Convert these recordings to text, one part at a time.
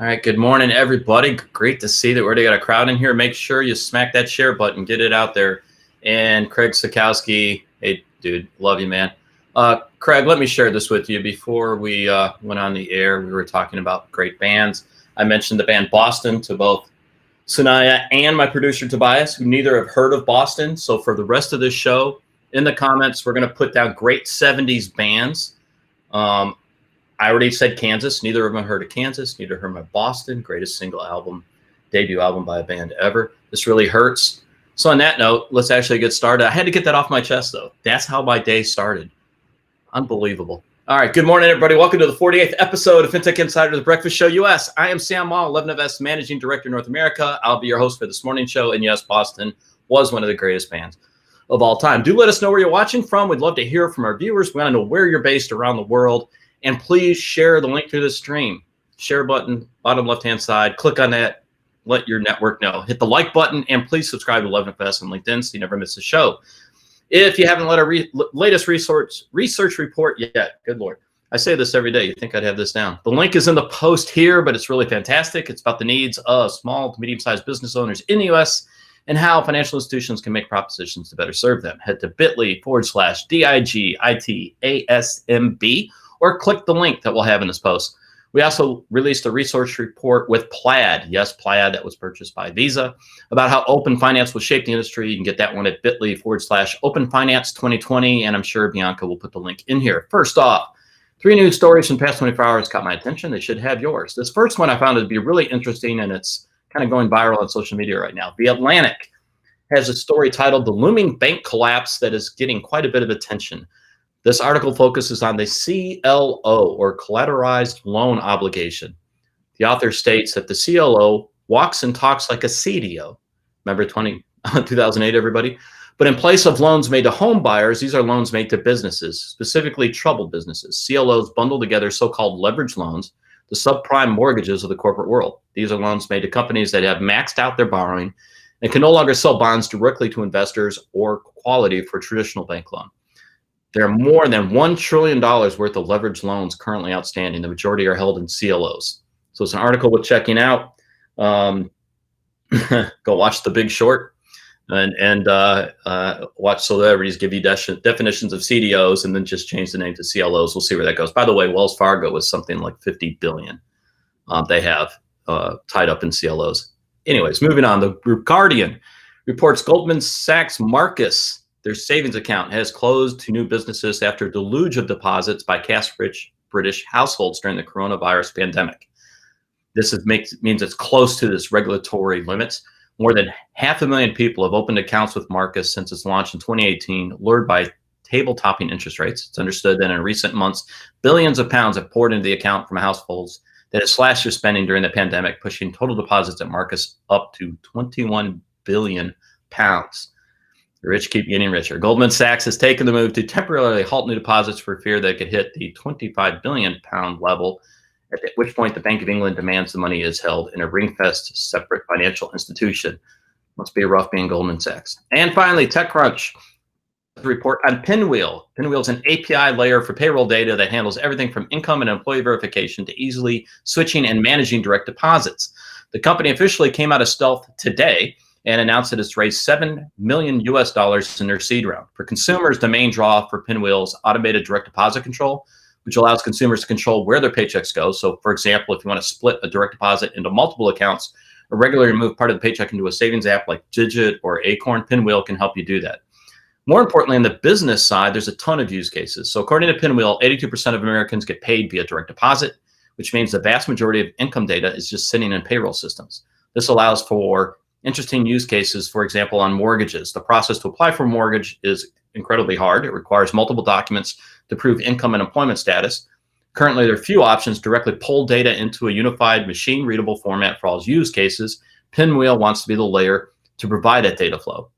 All right, good morning, everybody. Great to see that we already got a crowd in here. Make sure you smack that share button, get it out there. And Craig Sikowski, hey, dude, love you, man. Craig, let me share this with you. Before we went on the air, we were talking about great bands. I mentioned the band Boston to both Sunaina and my producer Tobias, who neither have heard of Boston. So for the rest of this show, in the comments, we're going to put down great 70s bands. I already said Kansas. Neither of them heard of Kansas. Neither heard of Boston. Greatest single album, debut album by a band ever. This really hurts. So on that note, let's actually get started. I had to get that off my chest, though. That's how my day started. Unbelievable. All right. Good morning, everybody. Welcome to the 48th episode of FinTech Insider, the Breakfast Show US. I am Sam Mall, 11FS Managing Director, North America. I'll be your host for this morning show. And yes, Boston was one of the greatest bands of all time. Do let us know where you're watching from. We'd love to hear from our viewers. We want to know where you're based around the world. And please share the link to the stream. Share button, bottom left-hand side. Click on that. Let your network know. Hit the like button, and please subscribe to 11FS on LinkedIn so you never miss a show. If you haven't let our latest research report yet, good Lord. I say this every day. You think I'd have this down. The link is in the post here, but it's really fantastic. It's about the needs of small to medium-sized business owners in the U.S. and how financial institutions can make propositions to better serve them. Head to bit.ly/DIGITASMB. Or click the link that we'll have in this post. We also released a research report with Plaid. Yes, Plaid, that was purchased by Visa, about how open finance will shape the industry. You can get that one at bit.ly/openfinance2020. And I'm sure Bianca will put the link in here. First off, 3 news stories from the past 24 hours caught my attention. They should have yours. This first one I found it to be really interesting, and it's kind of going viral on social media right now. The Atlantic has a story titled "The Looming Bank Collapse" that is getting quite a bit of attention. This article focuses on the CLO, or collateralized loan obligation. The author states that the CLO walks and talks like a CDO. Remember 2008, everybody? But in place of loans made to home buyers, these are loans made to businesses, specifically troubled businesses. CLOs bundle together so-called leveraged loans, the subprime mortgages of the corporate world. These are loans made to companies that have maxed out their borrowing and can no longer sell bonds directly to investors or quality for traditional bank loan. There are more than $1 trillion worth of leveraged loans currently outstanding. The majority are held in CLOs. So it's an article worth checking out. Go watch The Big Short and watch celebrities give you definitions of CDOs and then just change the name to CLOs. We'll see where that goes. By the way, Wells Fargo was something like $50 billion they have tied up in CLOs. Anyways, moving on. The group Guardian reports Goldman Sachs Marcus, their savings account, has closed to new businesses after a deluge of deposits by cash-rich British households during the coronavirus pandemic. This means it's close to this regulatory limits. More than 500,000 people have opened accounts with Marcus since its launch in 2018, lured by table-topping interest rates. It's understood that in recent months, billions of pounds have poured into the account from households that have slashed their spending during the pandemic, pushing total deposits at Marcus up to 21 billion pounds. The rich keep getting richer. Goldman Sachs has taken the move to temporarily halt new deposits for fear they could hit the 25 billion pound level, at which point the Bank of England demands the money is held in a ring-fenced separate financial institution. Must be rough being Goldman Sachs. And finally, TechCrunch report on Pinwheel. Pinwheel is an API layer for payroll data that handles everything from income and employee verification to easily switching and managing direct deposits. The company officially came out of stealth today and announced that it's raised $7 million in their seed round. For consumers, the main draw for Pinwheel is automated direct deposit control, which allows consumers to control where their paychecks go. So, for example, if you want to split a direct deposit into multiple accounts or regularly move part of the paycheck into a savings app like Digit or Acorn, Pinwheel can help you do that. More importantly, on the business side, there's a ton of use cases. So according to Pinwheel, 82% of Americans get paid via direct deposit, which means the vast majority of income data is just sitting in payroll systems. This allows for interesting use cases, for example, on mortgages. The process to apply for a mortgage is incredibly hard. It requires multiple documents to prove income and employment status. Currently, there are few options to directly pull data into a unified machine-readable format for all use cases. Pinwheel wants to be the layer to provide that data flow.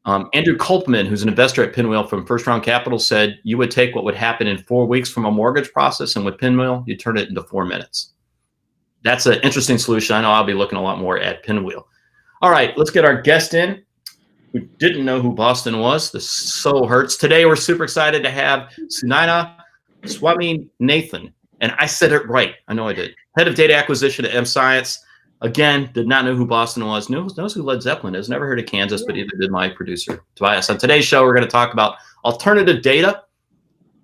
Andrew Kolpman, who's an investor at Pinwheel from First Round Capital, said you would take what would happen in 4 weeks from a mortgage process, and with Pinwheel, you turn it into 4 minutes. That's an interesting solution. I know I'll be looking a lot more at Pinwheel. All right, let's get our guest in, who didn't know who Boston was. This so hurts. Today, we're super excited to have Sunaina Swaminathan. And I said it right. I know I did. Head of data acquisition at M Science. Again, did not know who Boston was. Knows who Led Zeppelin is. Never heard of Kansas, but either did my producer, Tobias. On today's show, we're going to talk about alternative data,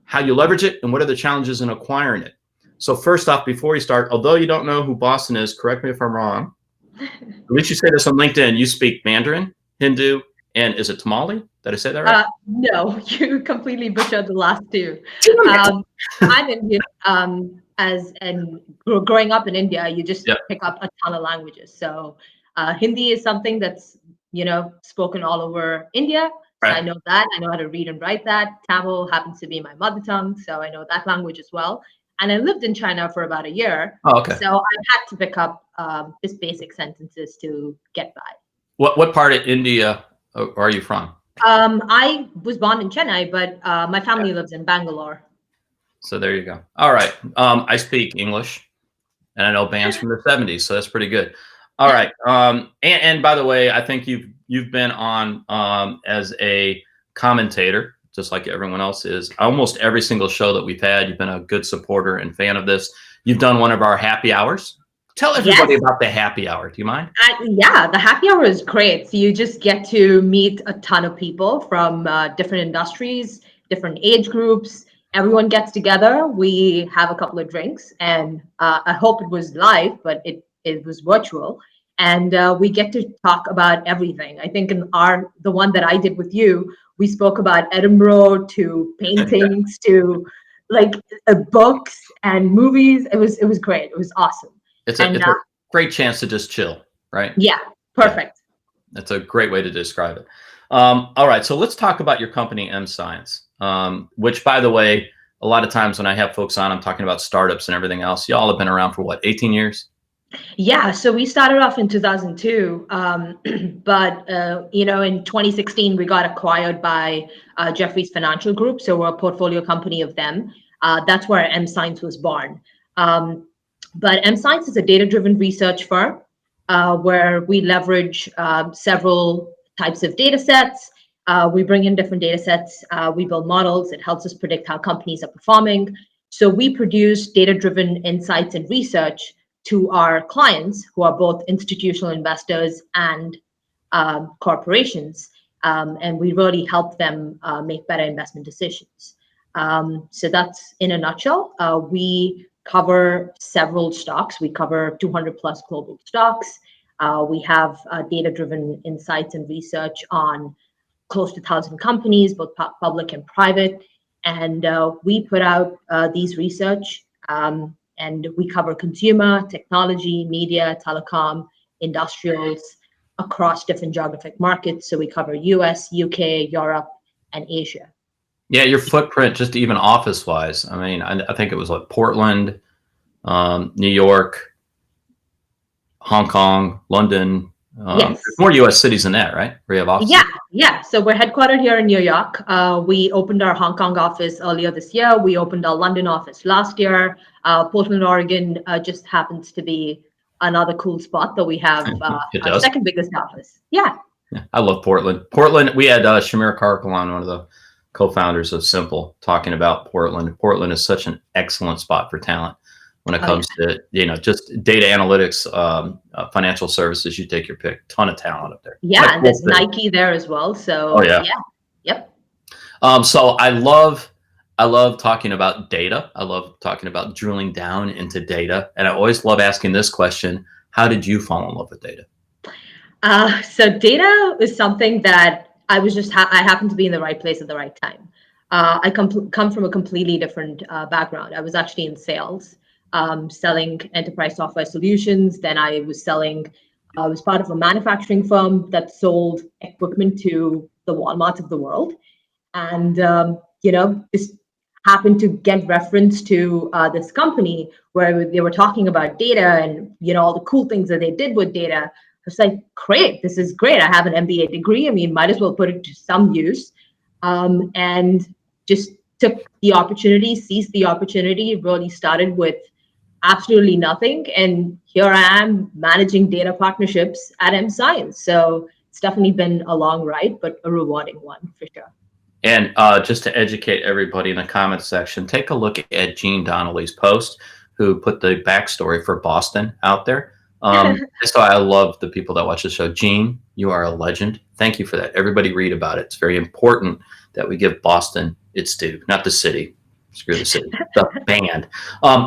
how you leverage it, and what are the challenges in acquiring it. So first off, before we start, although you don't know who Boston is, correct me if I'm wrong. At least you say this on LinkedIn. You speak Mandarin, Hindu, and is it Tamali? Did I say that right? No, you completely butchered the last two. I'm Indian. Growing up in India, you just pick up a ton of languages. So Hindi is something that's spoken all over India. So I know that. I know how to read and write that. Tamil happens to be my mother tongue, so I know that language as well. And I lived in China for about a year. Oh, okay. So I had to pick up just basic sentences to get by. What part of India are you from? I was born in Chennai, but my family lives in Bangalore. So there you go. All right. I speak English, and I know bands from the 70s, so that's pretty good. All right. And by the way, I think you've been on as a commentator, just like everyone else is. Almost every single show that we've had, you've been a good supporter and fan of this. You've done one of our happy hours. Tell everybody about the happy hour. Do you mind? Yeah, the happy hour is great. So you just get to meet a ton of people from different industries, different age groups. Everyone gets together. We have a couple of drinks, and I hope it was live, but it was virtual. And we get to talk about everything. I think in the one that I did with you, we spoke about Edinburgh to paintings to like books and movies. It was great. It was awesome. It's a great chance to just chill, right? Yeah, perfect. Yeah. That's a great way to describe it. All right, so let's talk about your company, M Science, which, by the way, a lot of times when I have folks on, I'm talking about startups and everything else. Y'all have been around for what, 18 years? Yeah, so we started off in 2002, but in 2016 we got acquired by Jefferies Financial Group, so we're a portfolio company of them. That's where M Science was born. But M Science is a data-driven research firm where we leverage several types of data sets. We bring in different data sets. We build models. It helps us predict how companies are performing. So we produce data-driven insights and research to our clients, who are both institutional investors and corporations. And we really help them make better investment decisions. So that's in a nutshell. We cover several stocks. We cover 200 plus global stocks. We have data-driven insights and research on close to 1,000 companies, both public and private. And we put out these research and we cover consumer, technology, media, telecom, industrials across different geographic markets. So we cover US, UK, Europe, and Asia. Yeah, your footprint, just even office-wise. I mean, I think it was like Portland, New York, Hong Kong, London. Yes. There's more U.S. cities than that, right? Where you have offices? Yeah. So we're headquartered here in New York. We opened our Hong Kong office earlier this year. We opened our London office last year. Portland, Oregon just happens to be another cool spot that we have our second biggest office. Yeah. I love Portland. Portland, we had Shamir Karkal on, one of the co-founders of Simple, talking about Portland. Portland is such an excellent spot for talent when it comes to, just data analytics, financial services. You take your pick. Ton of talent up there. Yeah, and there's Nike there as well. So yep. So I love talking about data. I love talking about drilling down into data, and I always love asking this question: how did you fall in love with data? So data is something that I was just I happened to be in the right place at the right time. I come from a completely different background. I was actually in sales, selling enterprise software solutions. Then I was part of a manufacturing firm that sold equipment to the Walmarts of the world, and just happened to get reference to this company where they were talking about data and all the cool things that they did with data. I was like, great, this is great. I have an MBA degree. I mean, might as well put it to some use. And just took the opportunity, seized the opportunity, really started with absolutely nothing. And here I am managing data partnerships at M Science. So it's definitely been a long ride, but a rewarding one for sure. And just to educate everybody in the comments section, take a look at Gene Donnelly's post. who put the backstory for Boston out there. So I love the people that watch the show. Gene, you are a legend. Thank you for that. Everybody read about it. It's very important that we give Boston its due, not the city. Screw the city, the band.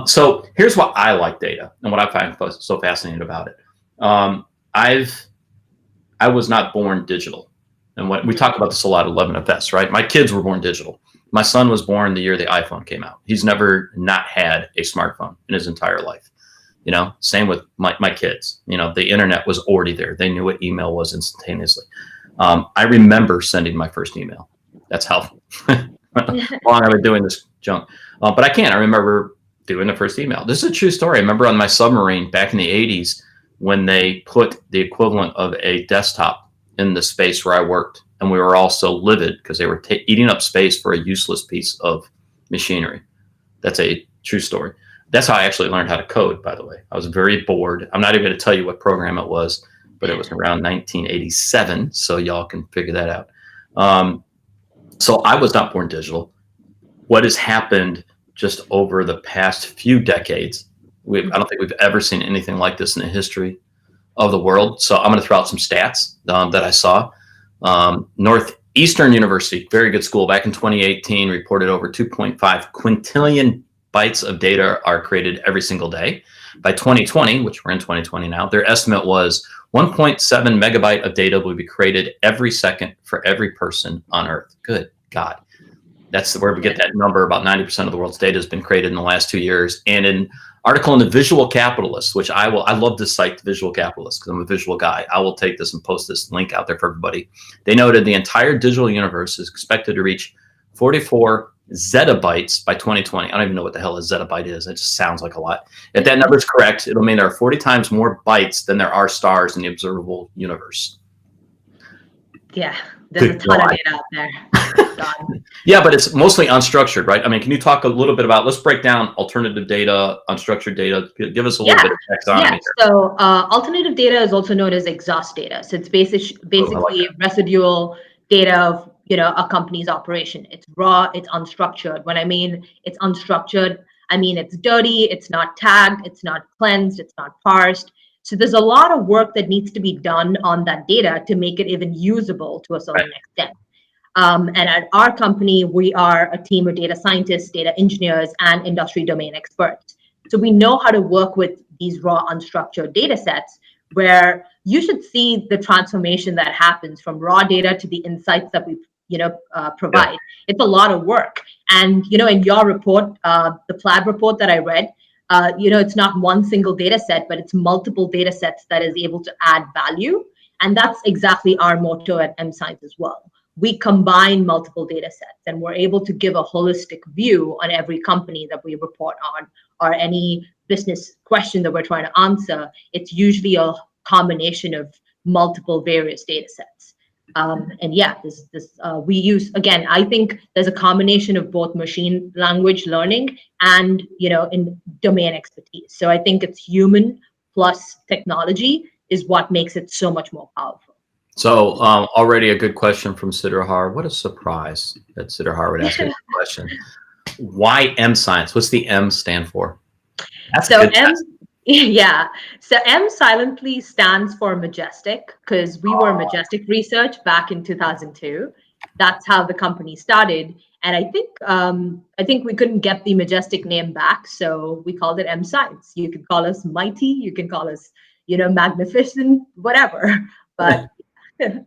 So here's what I like data and what I find so fascinating about it. I was not born digital. And what we talk about this a lot at 11FS, right? My kids were born digital. My son was born the year the iPhone came out. He's never not had a smartphone in his entire life. Same with my kids. The internet was already there. They knew what email was instantaneously. I remember sending my first email. That's how long I've been doing this junk. But I can't. I remember doing the first email. This is a true story. I remember on my submarine back in the 80s when they put the equivalent of a desktop in the space where I worked. And we were all so livid because they were eating up space for a useless piece of machinery. That's a true story. That's how I actually learned how to code, by the way. I was very bored. I'm not even going to tell you what program it was, but it was around 1987. So y'all can figure that out. So I was not born digital. What has happened just over the past few decades, I don't think we've ever seen anything like this in the history of the world. So I'm going to throw out some stats that I saw. Northeastern University, very good school, back in 2018, reported over 2.5 quintillion bytes of data are created every single day. By 2020, which we're in 2020 now, their estimate was 1.7 megabyte of data will be created every second for every person on Earth. Good God. That's where we get that number. About 90% of the world's data has been created in the last 2 years. And an article in the Visual Capitalist, which I love this site, the Visual Capitalist, because I'm a visual guy. I will take this and post this link out there for everybody. They noted the entire digital universe is expected to reach 44 zettabytes by 2020. I don't even know what the hell a zettabyte is. It just sounds like a lot. If that number is correct, it'll mean there are 40 times more bytes than there are stars in the observable universe. Yeah, there's a ton of data out there. Yeah, but it's mostly unstructured, right? I mean, can you talk a little bit about, let's break down alternative data, unstructured data, give us a little bit of taxonomy here. So alternative data is also known as exhaust data. So it's basically residual data of a company's operation. It's raw, it's unstructured. When I mean it's unstructured, I mean it's dirty, it's not tagged, it's not cleansed, it's not parsed. So there's a lot of work that needs to be done on that data to make it even usable to a certain extent. And at our company, we are a team of data scientists, data engineers, and industry domain experts. So we know how to work with these raw unstructured data sets, where you should see the transformation that happens from raw data to the insights that we provide. It's a lot of work. And in your report, the Plaid report that I read, it's not one single data set, but it's multiple data sets that is able to add value. And that's exactly our motto at M-Science as well. We combine multiple data sets and we're able to give a holistic view on every company that we report on, or any business question that we're trying to answer. It's usually a combination of multiple various data sets. We use, again, I think there's a combination of both machine language learning and, in domain expertise. So I think it's human plus technology is what makes it so much more powerful. So already a good question from Siddharhar. What a surprise that Siddharhar would ask me that question. Why M-Science? What's the M stand for? That's so M, yeah. So M silently stands for majestic, because we were Majestic Research back in 2002. That's how the company started. And I think we couldn't get the Majestic name back, so we called it M-Science. You can call us mighty, you can call us, magnificent, whatever. But and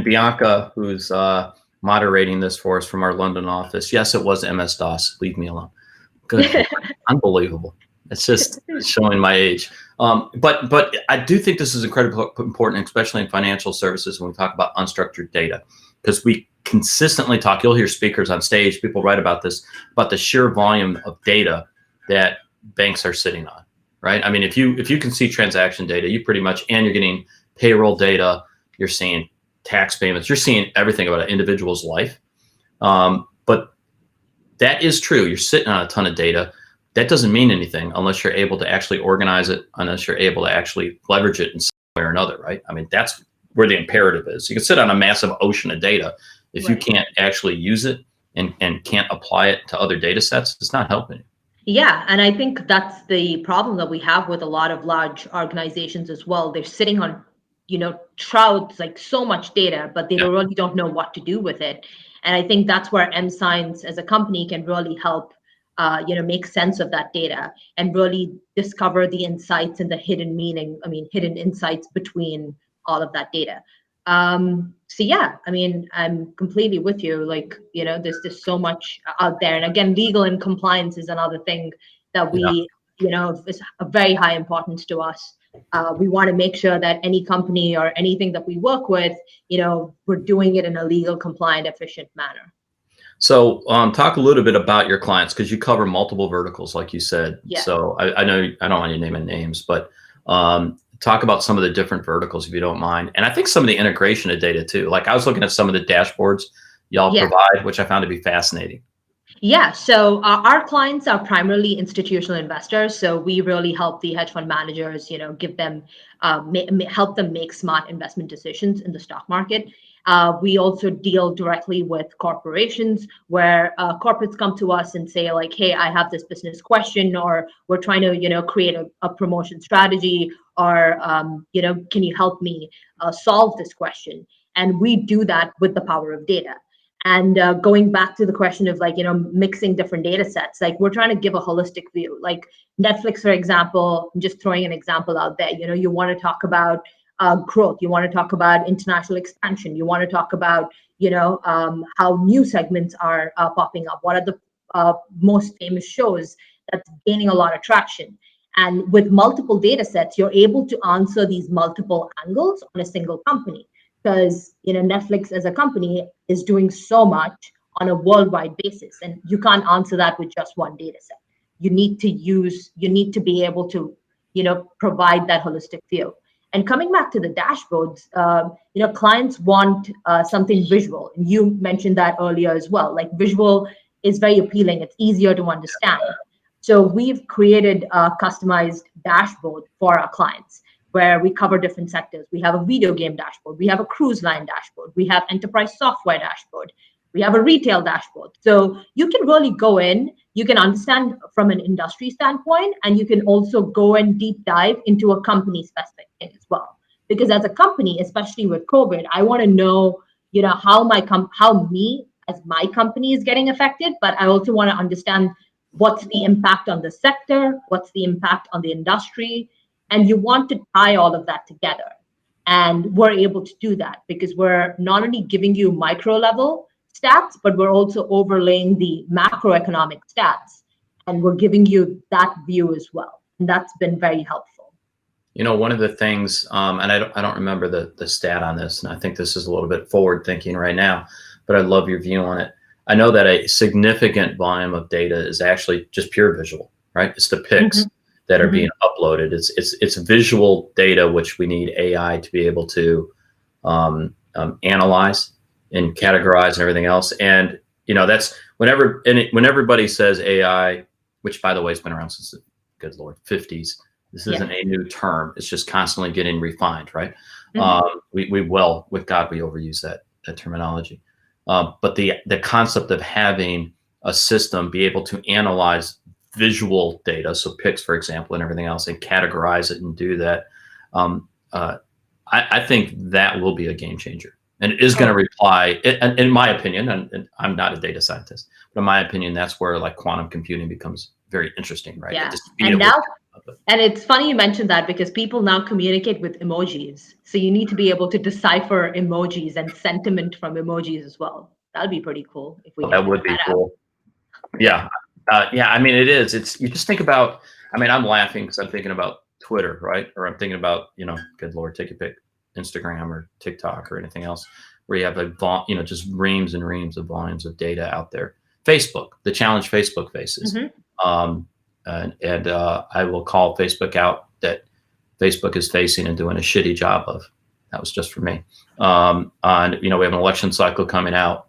Bianca, who's moderating this for us from our London office. Yes, it was MS-DOS. Leave me alone. Good. Unbelievable. It's just showing my age. But I do think this is incredibly important, especially in financial services when we talk about unstructured data, because we consistently talk, you'll hear speakers on stage, people write about this, about the sheer volume of data that banks are sitting on, right? I mean, if you can see transaction data, you pretty much, and you're getting payroll data, you're seeing tax payments, you're seeing everything about an individual's life. But that is true. You're sitting on a ton of data. That doesn't mean anything unless you're able to actually organize it, unless you're able to actually leverage it in some way or another, right? I mean, that's where the imperative is. You can sit on a massive ocean of data. If you can't actually use it and can't apply it to other data sets, it's not helping you. Yeah, and I think that's the problem that we have with a lot of large organizations as well. They're sitting on, trouts, like so much data, but they Yeah. really don't know what to do with it. And I think that's where M Science as a company can really help, make sense of that data and really discover the insights and the hidden meaning, hidden insights between all of that data. So yeah, I'm completely with you. Like, there's so much out there. And again, legal and compliance is another thing that Yeah. we, is a very high importance to us. We want to make sure that any company or anything that we work with, we're doing it in a legal, compliant, efficient manner. So talk a little bit about your clients, because you cover multiple verticals, like you said. Yeah. So I know I don't want you naming names, but talk about some of the different verticals if you don't mind. And I think some of the integration of data too. Like I was looking at some of the dashboards y'all Yeah. provide, which I found to be fascinating. Yeah, so our clients are primarily institutional investors. So we really help the hedge fund managers, give them, help them make smart investment decisions in the stock market. We also deal directly with corporations where corporates come to us and say like, hey, I have this business question, or we're trying to, create a promotion strategy, or, can you help me solve this question? And we do that with the power of data. And going back to the question of like, mixing different data sets, like we're trying to give a holistic view. Like Netflix, for example, I'm just throwing an example out there. You want to talk about growth, you want to talk about international expansion, you want to talk about, how new segments are popping up. What are the most famous shows that's gaining a lot of traction? And with multiple data sets, you're able to answer these multiple angles on a single company, because Netflix as a company is doing so much on a worldwide basis, and you can't answer that with just one data set. You need to be able to provide that holistic view. And coming back to the dashboards, clients want something visual, and you mentioned that earlier as well. Like visual is very appealing, it's easier to understand. So we've created a customized dashboard for our clients where we cover different sectors. We have a video game dashboard, we have a cruise line dashboard, we have enterprise software dashboard, we have a retail dashboard. So you can really go in, you can understand from an industry standpoint, and you can also go and deep dive into a company specific thing as well. Because as a company, especially with COVID, I want to know, how me as my company is getting affected, but I also want to understand what's the impact on the sector, what's the impact on the industry, and you want to tie all of that together. And we're able to do that because we're not only giving you micro level stats, but we're also overlaying the macroeconomic stats. And we're giving you that view as well. And that's been very helpful. One of the things, and I don't remember the stat on this, and I think this is a little bit forward thinking right now, but I love your view on it. I know that a significant volume of data is actually just pure visual, right? It's the pics that are being uploaded. It's visual data, which we need AI to be able to analyze and categorize and everything else. And that's when everybody says AI, which by the way has been around since the good Lord 50s. This isn't a new term. It's just constantly getting refined, right? With God, we overuse that terminology. But the concept of having a system be able to analyze visual data, so pics, for example, and everything else, and categorize it and do that, I think that will be a game changer. And it is going to reply, in my opinion, and I'm not a data scientist, but in my opinion, that's where like quantum computing becomes very interesting, right? Yeah. And it's funny you mentioned that because people now communicate with emojis. So you need to be able to decipher emojis and sentiment from emojis as well. That'd be pretty cool if we that would be cool. Yeah. Yeah. It is. You just think about, I'm laughing because I'm thinking about Twitter, right? Or I'm thinking about, good Lord, take your pick, Instagram or TikTok or anything else where you have just reams and reams of volumes of data out there. Facebook, the challenge Facebook faces. And I will call Facebook out that Facebook is facing and doing a shitty job of. That was just for me. We have an election cycle coming out.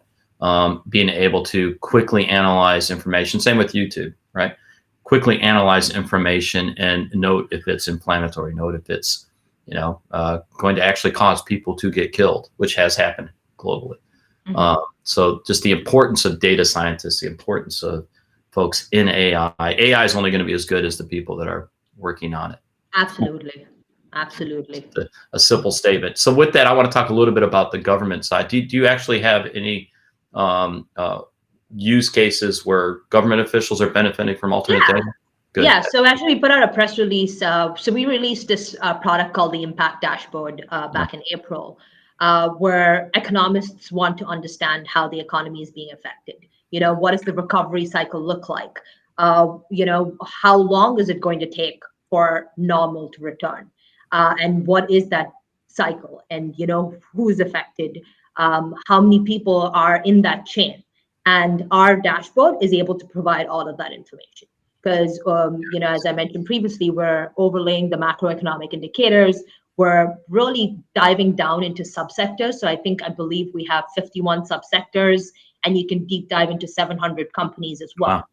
Being able to quickly analyze information. Same with YouTube, right? Quickly analyze information and note if it's inflammatory, note if it's, going to actually cause people to get killed, which has happened globally. So just the importance of data scientists, the importance of folks in AI. AI is only going to be as good as the people that are working on it. Absolutely. Absolutely. A simple statement. So with that, I want to talk a little bit about the government side. Do you actually have any use cases where government officials are benefiting from alternate data? Good. Yeah, so actually we put out a press release. So we released this product called the Impact Dashboard back in April, where economists want to understand how the economy is being affected. What does the recovery cycle look like? How long is it going to take for normal to return? And what is that cycle? And, who is affected? How many people are in that chain? And our dashboard is able to provide all of that information. Because, as I mentioned previously, we're overlaying the macroeconomic indicators. We're really diving down into subsectors. So I believe we have 51 subsectors, and you can deep dive into 700 companies as well. Wow.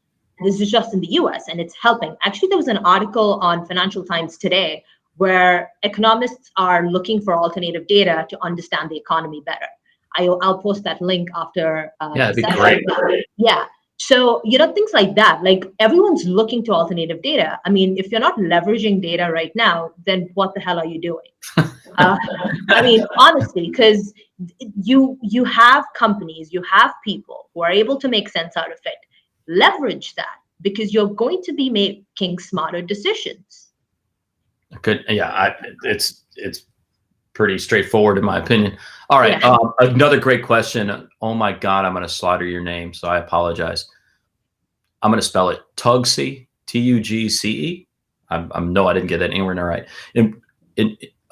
This is just in the US, and it's helping. Actually, there was an article on Financial Times today where economists are looking for alternative data to understand the economy better. I'll post that link after. Yeah, that'd be great. Yeah. So, things like that, like everyone's looking to alternative data. I mean, if you're not leveraging data right now, then what the hell are you doing? I mean, honestly, because you have companies, you have people who are able to make sense out of it. Leverage that, because you're going to be making smarter decisions. Good. Yeah, it's pretty straightforward in my opinion. All right. Yeah. Another great question. Oh my God, I'm going to slaughter your name, so I apologize. I'm going to spell it Tugce, Tugce. No, I didn't get that anywhere near right.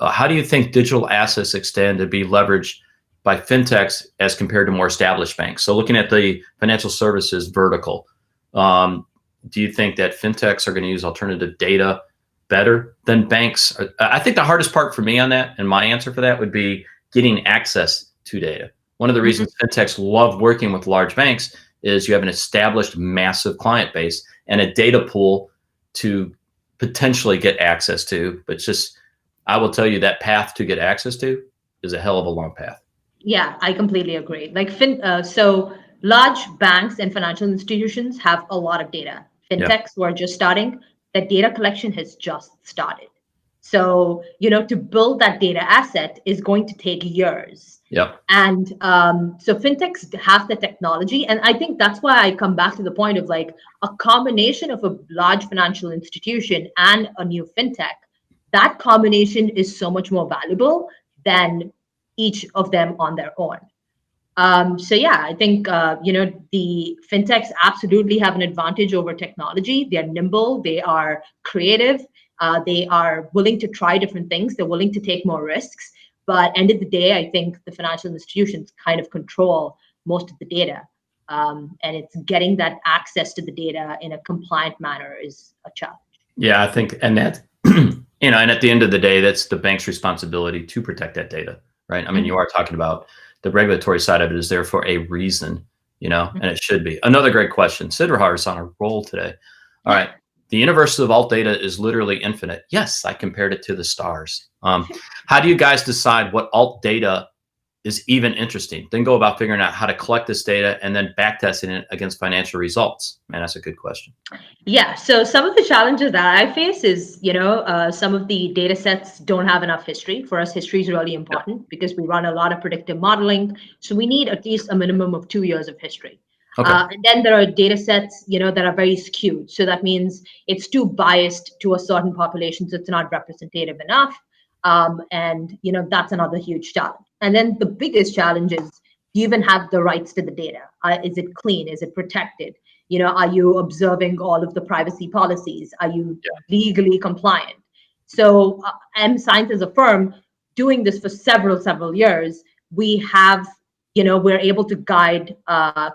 How do you think digital assets extend to be leveraged by FinTechs as compared to more established banks? So looking at the financial services vertical, do you think that FinTechs are going to use alternative data better than banks? I think the hardest part for me on that, and my answer for that, would be getting access to data. One of the reasons FinTechs love working with large banks is you have an established massive client base and a data pool to potentially get access to. But I will tell you that path to get access to is a hell of a long path. Yeah, I completely agree. So large banks and financial institutions have a lot of data. FinTechs who are just starting, that data collection has just started. So, to build that data asset is going to take years. Yep. And so FinTechs have the technology. And I think that's why I come back to the point of like a combination of a large financial institution and a new FinTech. That combination is so much more valuable than each of them on their own. So yeah, I think the FinTechs absolutely have an advantage over technology. They're nimble, they are creative, they are willing to try different things, they're willing to take more risks. But end of the day, I think the financial institutions kind of control most of the data. And it's getting that access to the data in a compliant manner is a challenge. Yeah, I think, and that, and at the end of the day, that's the bank's responsibility to protect that data, right? I mean, you are talking about the regulatory side of it is there for a reason, and it should be. Another great question. Sidhar is on a roll today. All right. The universe of alt data is literally infinite. Yes, I compared it to the stars. How do you guys decide what alt data is even interesting? Then go about figuring out how to collect this data and then backtesting it against financial results. Man, that's a good question. Yeah, so some of the challenges that I face is, some of the data sets don't have enough history. For us, history is really important because we run a lot of predictive modeling. So we need at least a minimum of 2 years of history. Okay. And then there are data sets, that are very skewed. So that means it's too biased to a certain population, so it's not representative enough. And that's another huge challenge. And then the biggest challenge is, do you even have the rights to the data? Is it clean? Is it protected? Are you observing all of the privacy policies? Are you legally compliant? So M Science as a firm doing this for several years, we have, we're able to guide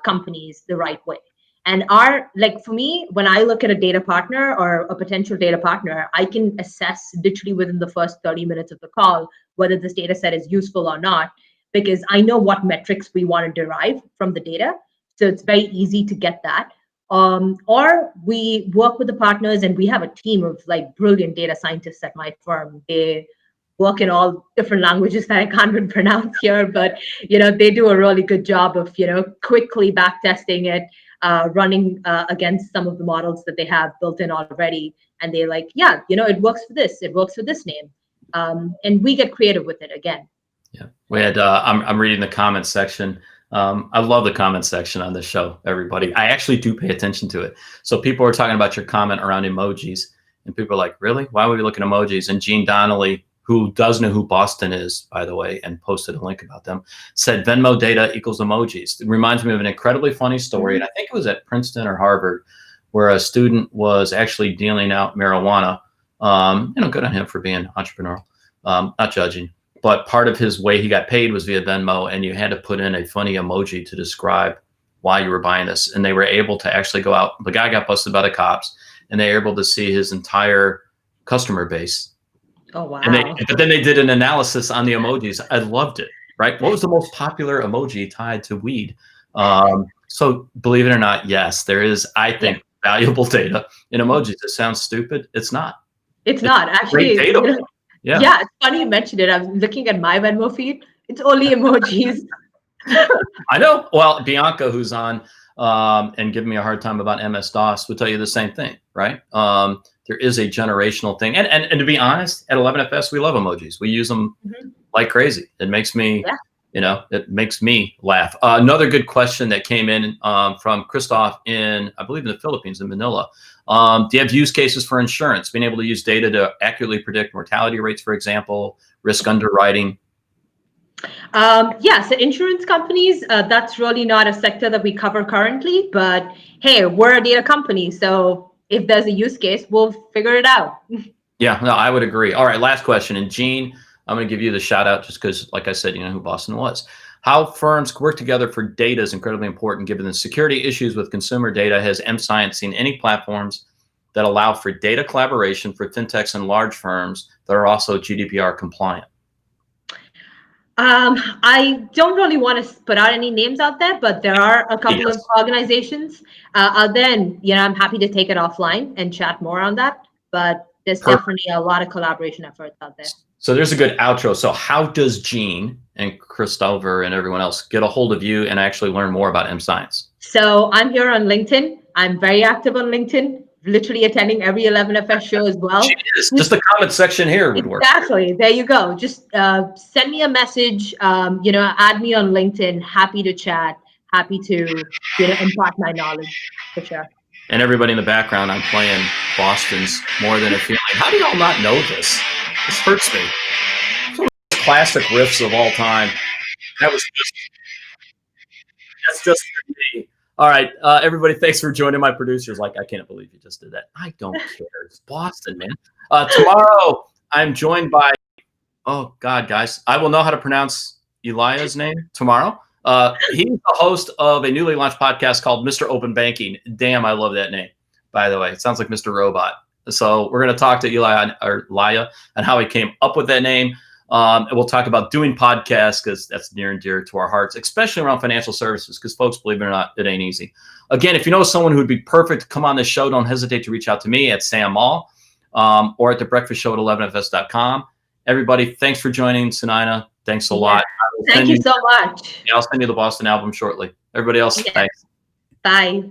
companies the right way. And for me, when I look at a data partner or a potential data partner, I can assess literally within the first 30 minutes of the call whether this data set is useful or not, because I know what metrics we want to derive from the data. So it's very easy to get that. Or we work with the partners, and we have a team of like brilliant data scientists at my firm. They work in all different languages that I can't even pronounce here, but they do a really good job of quickly back testing it, running against some of the models that they have built in already. And they're like, yeah, it works for this. It works for this name. And we get creative with it again. Yeah, we had. I'm reading the comments section. I love the comment section on this show, everybody. I actually do pay attention to it. So people are talking about your comment around emojis, and people are like, really? Why would we look at emojis? And Gene Donnelly, who does know who Boston is, by the way, and posted a link about them, said Venmo data equals emojis. It reminds me of an incredibly funny story, and I think it was at Princeton or Harvard, where a student was actually dealing out marijuana. Good on him for being entrepreneurial, not judging. But part of his way he got paid was via Venmo, and you had to put in a funny emoji to describe why you were buying this. And they were able to actually go out. The guy got busted by the cops, and they were able to see his entire customer base. Oh, wow. But then they did an analysis on the emojis. I loved it, right? What was the most popular emoji tied to weed? So believe it or not, yes, there is, I think, valuable data in emojis. It sounds stupid. It's not. It's not. Actually, great data. Yeah, it's funny you mentioned it. I was looking at my Venmo feed. It's only emojis. I know. Well, Bianca, who's on and giving me a hard time about MS-DOS, would tell you the same thing, right? There is a generational thing. And to be honest, at 11FS, we love emojis. We use them like crazy. It makes me, it makes me laugh. Another good question that came in from Christoph I believe in the Philippines, in Manila. Do you have use cases for insurance, being able to use data to accurately predict mortality rates, for example, risk underwriting? So insurance companies, that's really not a sector that we cover currently, but hey, we're a data company. So if there's a use case, we'll figure it out. Yeah, no, I would agree. All right, last question. And Gene, I'm going to give you the shout out just because, like I said, you know who Boston was. How firms work together for data is incredibly important given the security issues with consumer data. Has M-Science seen any platforms that allow for data collaboration for FinTechs and large firms that are also GDPR compliant? I don't really want to put out any names out there, but there are a couple of organizations out there, and I'm happy to take it offline and chat more on that. But there's definitely a lot of collaboration efforts out there. So there's a good outro. So how does Gene and Christopher and everyone else get a hold of you and actually learn more about M-Science? So I'm here on LinkedIn. I'm very active on LinkedIn, literally attending every 11FS show as well. Just the comment section here would work. Exactly. There you go. Just send me a message, add me on LinkedIn. Happy to chat. Happy to, impart my knowledge for sure. And everybody in the background, I'm playing Boston's More Than a Feeling. How do y'all not know this? This hurts me. It's one of the classic riffs of all time. That's just for me. All right, everybody, thanks for joining. My producer's like, I can't believe you just did that. I don't care. It's Boston, man. Tomorrow, I'm joined by, oh, God, guys. I will know how to pronounce Elia's name tomorrow. He's the host of a newly launched podcast called Mr. Open Banking. Damn, I love that name, by the way. It sounds like Mr. Robot. So we're going to talk to Elia and how he came up with that name. And we'll talk about doing podcasts because that's near and dear to our hearts, especially around financial services, because folks, believe it or not, it ain't easy. Again, if you know someone who would be perfect to come on this show, don't hesitate to reach out to me at Sam Mall or at the breakfast show at 11fs.com. Everybody, thanks for joining. Sunaina, thanks a lot. Thank you so much. Yeah, I'll send you the Boston album shortly. Everybody else, thanks. Bye.